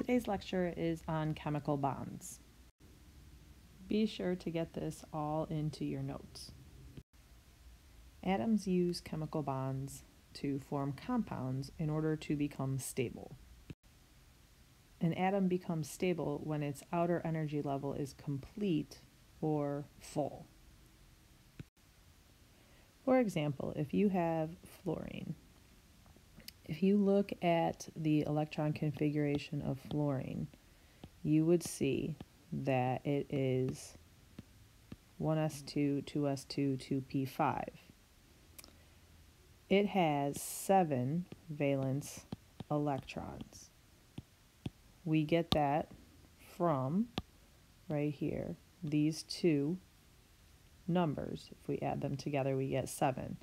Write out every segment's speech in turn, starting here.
Today's lecture is on chemical bonds. Be sure to get this all into your notes. Atoms use chemical bonds to form compounds in order to become stable. An atom becomes stable when its outer energy level is complete or full. For example, if you have fluorine, if you look at the electron configuration of fluorine, you would see that it is 1s2, 2s2, 2p5. It has 7 valence electrons. We get that from, right here, these two numbers. If we add them together, we get 7.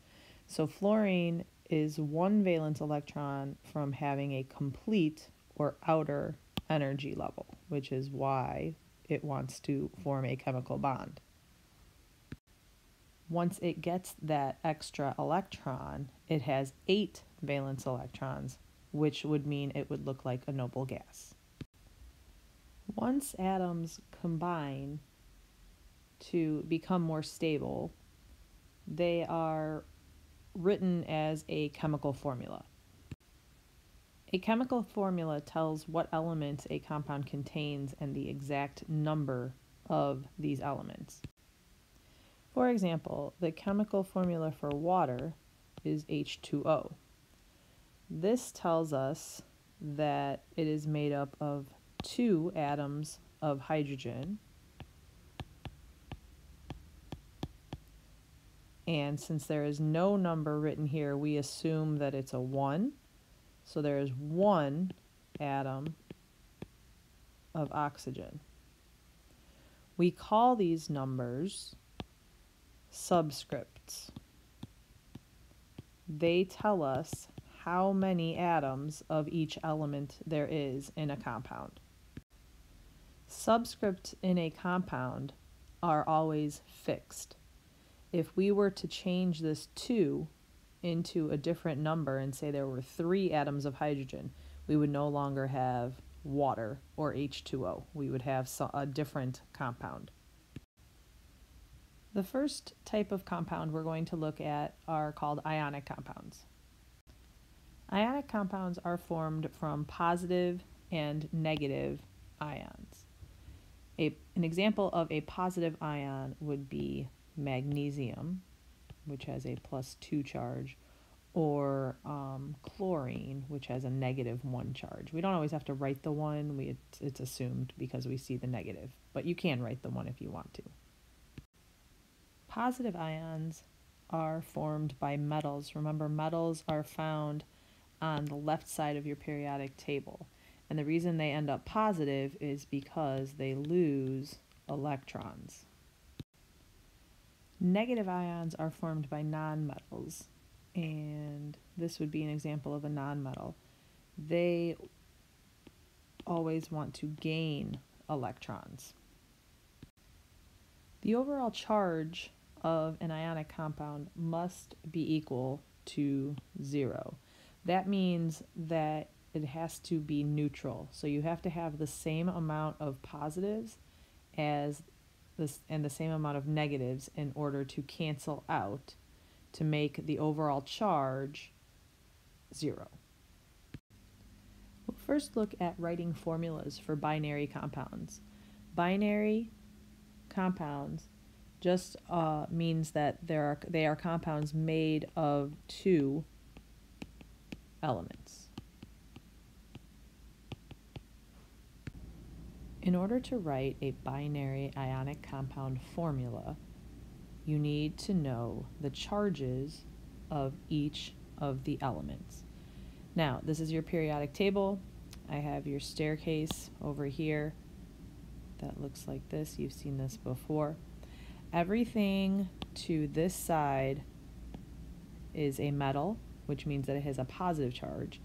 So fluorine is 1 valence electron from having a complete or outer energy level, which is why it wants to form a chemical bond. Once it gets that extra electron, it has 8 valence electrons, which would mean it would look like a noble gas. Once atoms combine to become more stable, they are written as a chemical formula. A chemical formula tells what elements a compound contains and the exact number of these elements. For example, the chemical formula for water is H2O. This tells us that it is made up of 2 atoms of hydrogen, and since there is no number written here, we assume that it's a 1. So there is 1 atom of oxygen. We call these numbers subscripts. They tell us how many atoms of each element there is in a compound. Subscripts in a compound are always fixed. If we were to change this 2 into a different number and say there were 3 atoms of hydrogen, we would no longer have water or H2O. We would have a different compound. The first type of compound we're going to look at are called ionic compounds. Ionic compounds are formed from positive and negative ions. An example of a positive ion would be magnesium, which has a +2 charge, or chlorine, which has a -1 charge. We don't always have to write the 1, it's assumed because we see the negative, but you can write the 1 if you want to. Positive ions are formed by metals. Remember, metals are found on the left side of your periodic table, and the reason they end up positive is because they lose electrons. Negative ions are formed by nonmetals, and this would be an example of a nonmetal. They always want to gain electrons. The overall charge of an ionic compound must be equal to 0. That means that it has to be neutral. So you have to have the same amount of positives as this and the same amount of negatives in order to cancel out to make the overall charge 0. We'll first look at writing formulas for binary compounds. Binary compounds just means that they are compounds made of 2 elements. In order to write a binary ionic compound formula, you need to know the charges of each of the elements. Now, this is your periodic table. I have your staircase over here that looks like this. You've seen this before. Everything to this side is a metal, which means that it has a positive charge.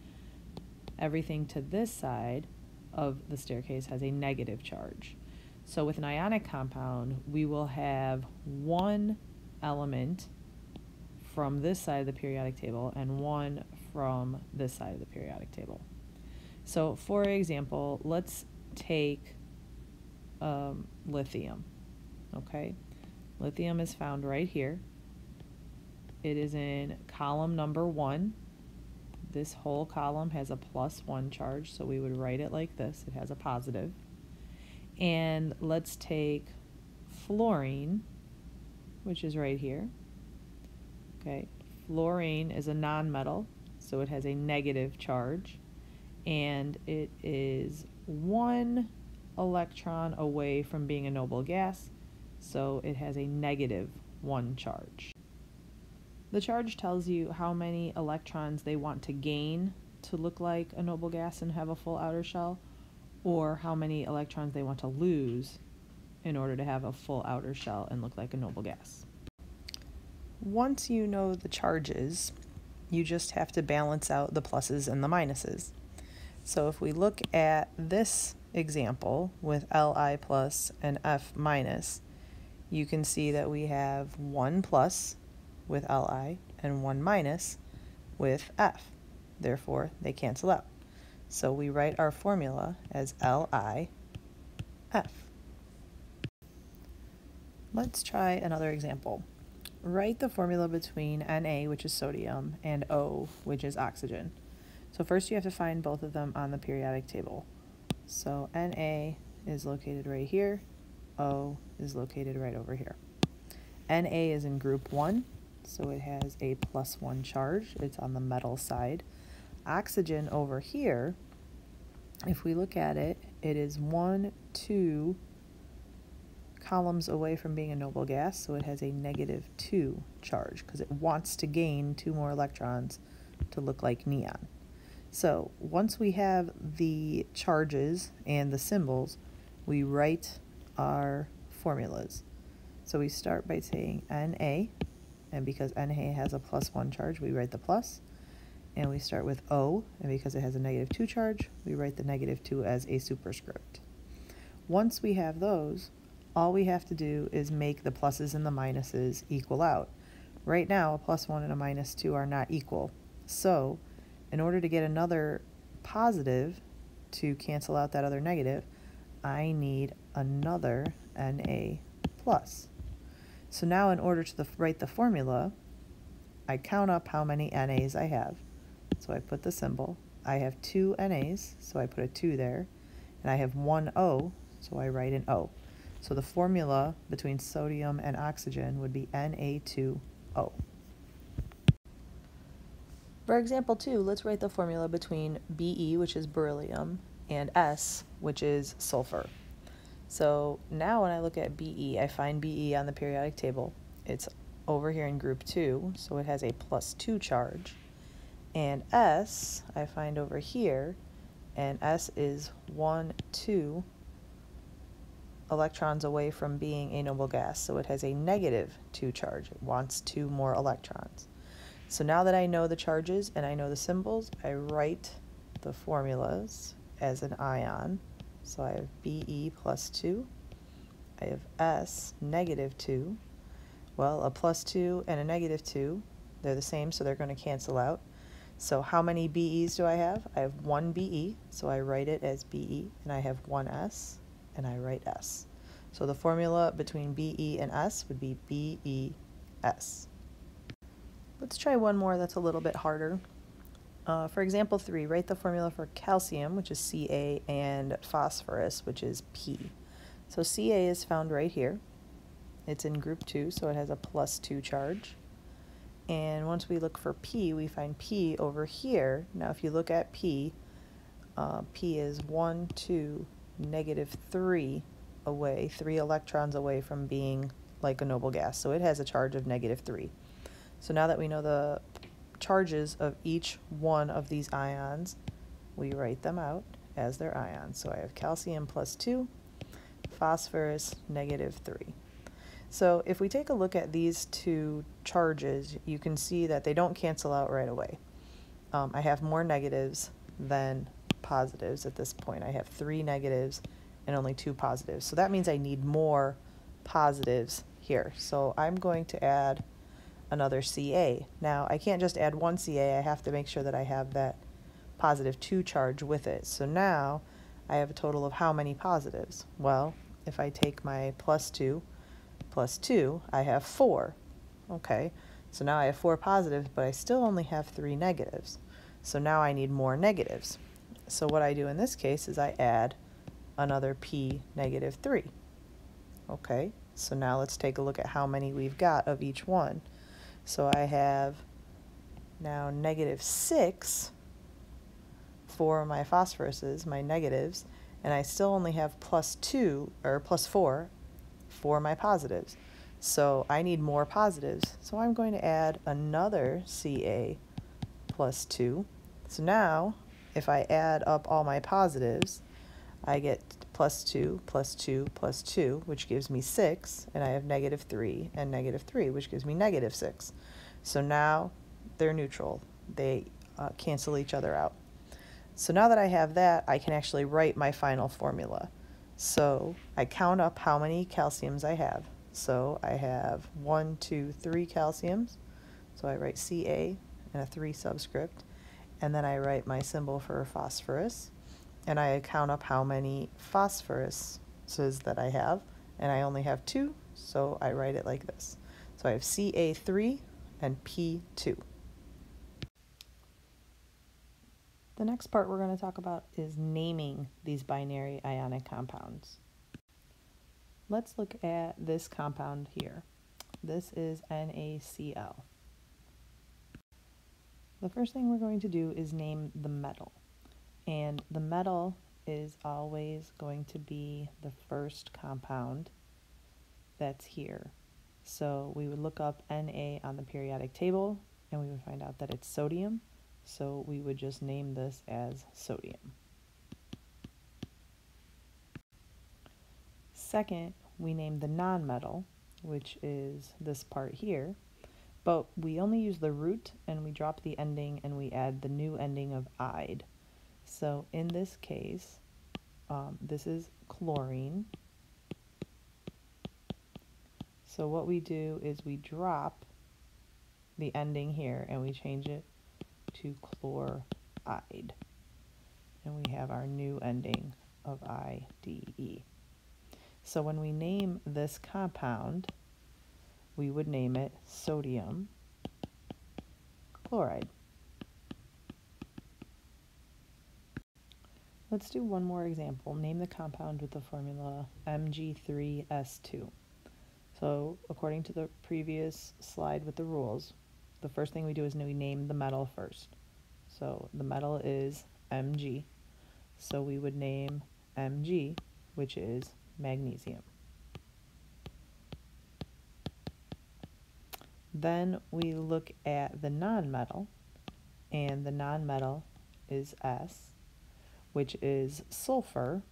Everything to this side of the staircase has a negative charge. So with an ionic compound, we will have 1 element from this side of the periodic table and 1 from this side of the periodic table. So for example, let's take lithium, okay? Lithium is found right here. It is in column number 1. This whole column has a +1 charge, so we would write it like this. It has a positive. And let's take fluorine, which is right here. Okay, fluorine is a nonmetal, so it has a negative charge, and it is 1 electron away from being a noble gas, so it has a -1 charge. The charge tells you how many electrons they want to gain to look like a noble gas and have a full outer shell, or how many electrons they want to lose in order to have a full outer shell and look like a noble gas. Once you know the charges, you just have to balance out the pluses and the minuses. So if we look at this example with Li plus and F minus, you can see that we have 1 plus with Li and 1 minus with F. Therefore, they cancel out. So we write our formula as LiF. Let's try another example. Write the formula between Na, which is sodium, and O, which is oxygen. So first you have to find both of them on the periodic table. So Na is located right here, O is located right over here. Na is in group 1, so it has a +1 charge. It's on the metal side. Oxygen over here, if we look at it, it is 1, 2 columns away from being a noble gas, so it has a -2 charge because it wants to gain 2 more electrons to look like neon. So once we have the charges and the symbols, we write our formulas. So we start by saying Na, and because Na has a +1 charge, we write the plus. And we start with O, and because it has a -2 charge, we write the -2 as a superscript. Once we have those, all we have to do is make the pluses and the minuses equal out. Right now, a +1 and a -2 are not equal. So, in order to get another positive to cancel out that other negative, I need another Na plus. So now in order to write the formula, I count up how many Nas I have. So I put the symbol. I have 2 Nas, so I put a 2 there. And I have 1 O, so I write an O. So the formula between sodium and oxygen would be Na2O. For example 2, let's write the formula between Be, which is beryllium, and S, which is sulfur. So now when I look at Be, I find Be on the periodic table. It's over here in group 2, so it has a +2 charge. And S, I find over here, and S is 1, 2 electrons away from being a noble gas, so it has a -2 charge. It wants 2 more electrons. So now that I know the charges and I know the symbols, I write the formulas as an ion. So I have Be +2, I have S -2. Well, a +2 and a -2, they're the same, so they're going to cancel out. So how many Be's do I have? I have 1 Be, so I write it as Be, and I have 1 S, and I write S. So the formula between Be and S would be BeS. Let's try one more that's a little bit harder. For example 3, write the formula for calcium, which is Ca, and phosphorus, which is P. So Ca is found right here. It's in group 2, so it has a +2 charge. And once we look for P, we find P over here. Now if you look at P, P is 1, 2, -3 away, 3 electrons away from being like a noble gas. So it has a charge of -3. So now that we know the charges of each one of these ions, we write them out as their ions. So I have calcium +2, phosphorus -3. So if we take a look at these 2 charges, you can see that they don't cancel out right away. I have more negatives than positives at this point. I have 3 negatives and only 2 positives. So that means I need more positives here. So I'm going to add another Ca. Now I can't just add 1 Ca, I have to make sure that I have that positive 2 charge with it. So now I have a total of how many positives? Well, if I take my plus 2, I have 4. Okay, so now I have 4 positives, but I still only have 3 negatives. So now I need more negatives. So what I do in this case is I add another p negative 3. Okay, so now let's take a look at how many we've got of each one. So I have now negative 6 for my phosphoruses, my negatives, and I still only have plus 2 or plus 4 for my positives. So I need more positives. So I'm going to add another Ca plus 2. So now if I add up all my positives, I get plus 2, plus 2, plus 2, which gives me 6, and I have negative 3 and negative 3, which gives me negative 6. So now they're neutral. They cancel each other out. So now that I have that, I can actually write my final formula. So I count up how many calciums I have. So I have 1, 2, 3 calciums. So I write Ca and a 3 subscript. And then I write my symbol for phosphorus. And I count up how many phosphoruses that I have. And I only have 2, so I write it like this. So I have Ca3 and P2. The next part we're going to talk about is naming these binary ionic compounds. Let's look at this compound here. This is NaCl. The first thing we're going to do is name the metal. And the metal is always going to be the first compound that's here. So we would look up Na on the periodic table and we would find out that it's sodium. So we would just name this as sodium. Second, we name the nonmetal, which is this part here, but we only use the root and we drop the ending and we add the new ending of "ide." So in this case, this is chlorine. So what we do is we drop the ending here and we change it to chloride. And we have our new ending of IDE. So when we name this compound, we would name it sodium chloride. Let's do one more example. Name the compound with the formula Mg3S2. So according to the previous slide with the rules, the first thing we do is we name the metal first. So the metal is Mg. So we would name Mg, which is magnesium. Then we look at the nonmetal, and the nonmetal is S, which is sulfur.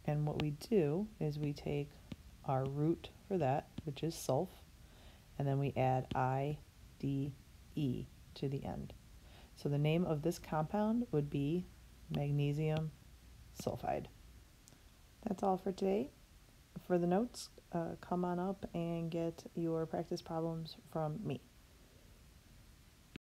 And what we do is we take our root for that, which is sulf, and then we add IDE to the end. So the name of this compound would be magnesium sulfide. That's all for today. For the notes, come on up and get your practice problems from me.